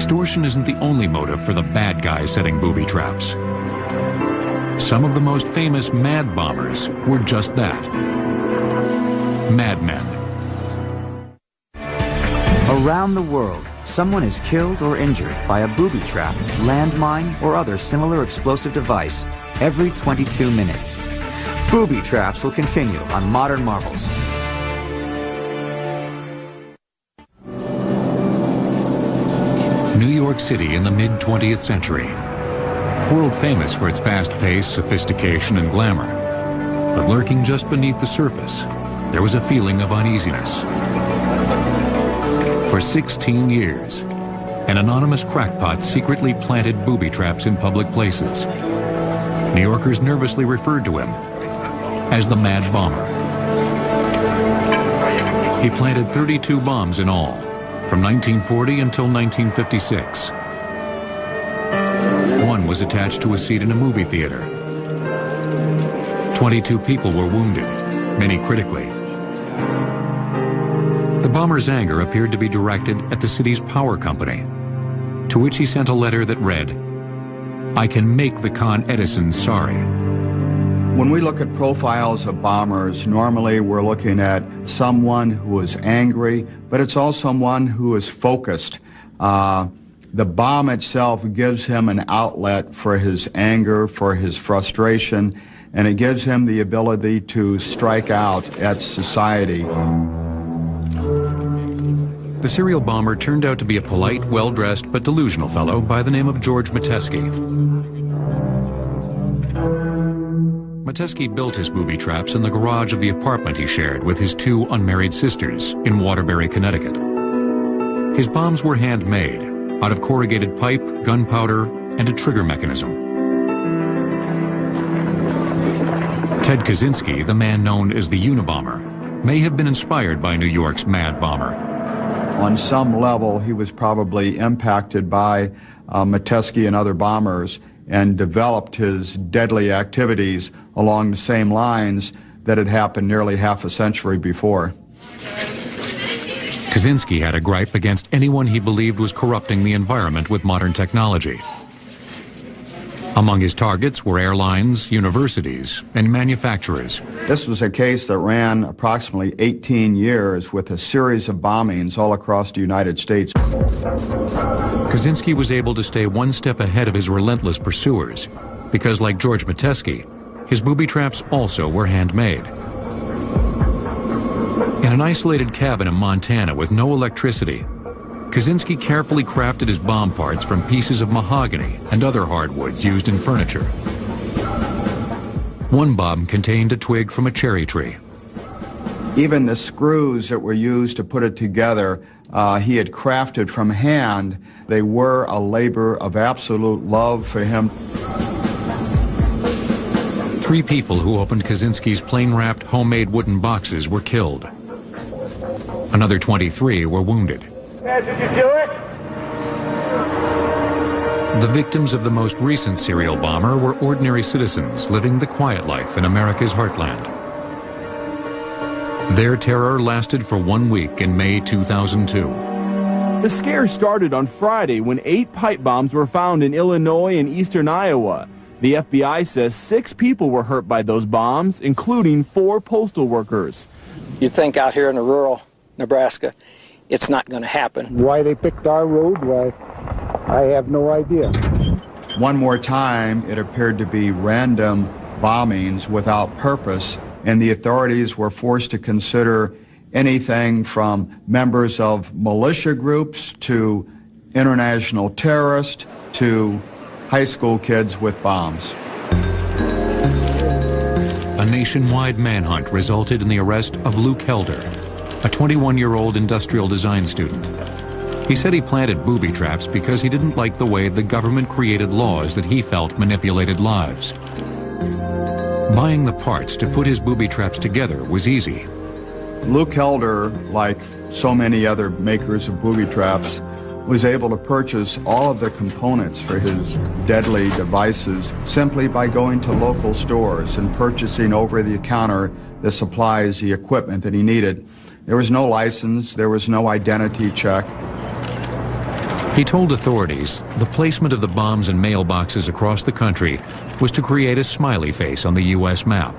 extortion isn't the only motive for the bad guys setting booby traps. Some of the most famous mad bombers were just that. Madmen. Around the world, someone is killed or injured by a booby trap, landmine, or other similar explosive device every 22 minutes. Booby traps will continue on Modern Marvels. New York City in the mid-20th century. World famous for its fast pace, sophistication, and glamour. But lurking just beneath the surface, there was a feeling of uneasiness. For 16 years, an anonymous crackpot secretly planted booby traps in public places. New Yorkers nervously referred to him as the Mad Bomber. He planted 32 bombs in all, from 1940 until 1956. One was attached to a seat in a movie theater. 22 people were wounded, many critically. The bomber's anger appeared to be directed at the city's power company, to which he sent a letter that read, "I can make the Con Edison sorry." When we look at profiles of bombers, normally we're looking at someone who is angry, but it's also someone who is focused. The bomb itself gives him an outlet for his anger, for his frustration, and it gives him the ability to strike out at society. The serial bomber turned out to be a polite, well-dressed, but delusional fellow by the name of George Metesky. Metesky built his booby traps in the garage of the apartment he shared with his 2 unmarried sisters in Waterbury, Connecticut. His bombs were handmade out of corrugated pipe, gunpowder, and a trigger mechanism. Ted Kaczynski, the man known as the Unabomber, may have been inspired by New York's Mad Bomber. On some level, he was probably impacted by Metesky and other bombers and developed his deadly activities along the same lines that had happened nearly half a century before. Kaczynski had a gripe against anyone he believed was corrupting the environment with modern technology. Among his targets were airlines, universities, and manufacturers. This was a case that ran approximately 18 years with a series of bombings all across the United States. Kaczynski was able to stay one step ahead of his relentless pursuers because, like George Metesky, his booby traps also were handmade. In an isolated cabin in Montana with no electricity, Kaczynski carefully crafted his bomb parts from pieces of mahogany and other hardwoods used in furniture. One bomb contained a twig from a cherry tree. Even the screws that were used to put it together, he had crafted from hand. They were a labor of absolute love for him. 3 people who opened Kaczynski's plain-wrapped homemade wooden boxes were killed. Another 23 were wounded. Did you do it? The victims of the most recent serial bomber were ordinary citizens living the quiet life in America's heartland. Their terror lasted for 1 week in May 2002. The scare started on Friday when 8 pipe bombs were found in Illinois and eastern Iowa. The FBI says 6 people were hurt by those bombs, including 4 postal workers. You'd think out here in the rural Nebraska, it's not going to happen. Why they picked our road, why, I have no idea. One more time, it appeared to be random bombings without purpose, and the authorities were forced to consider anything from members of militia groups to international terrorists to high school kids with bombs. A nationwide manhunt resulted in the arrest of Luke Helder, a 21-year-old industrial design student. He said he planted booby traps because he didn't like the way the government created laws that he felt manipulated lives. Buying the parts to put his booby traps together was easy. Luke Helder, like so many other makers of booby traps, was able to purchase all of the components for his deadly devices simply by going to local stores and purchasing over the counter the supplies, the equipment that he needed. There was no license, there was no identity check. He told authorities the placement of the bombs in mailboxes across the country was to create a smiley face on the U.S. map.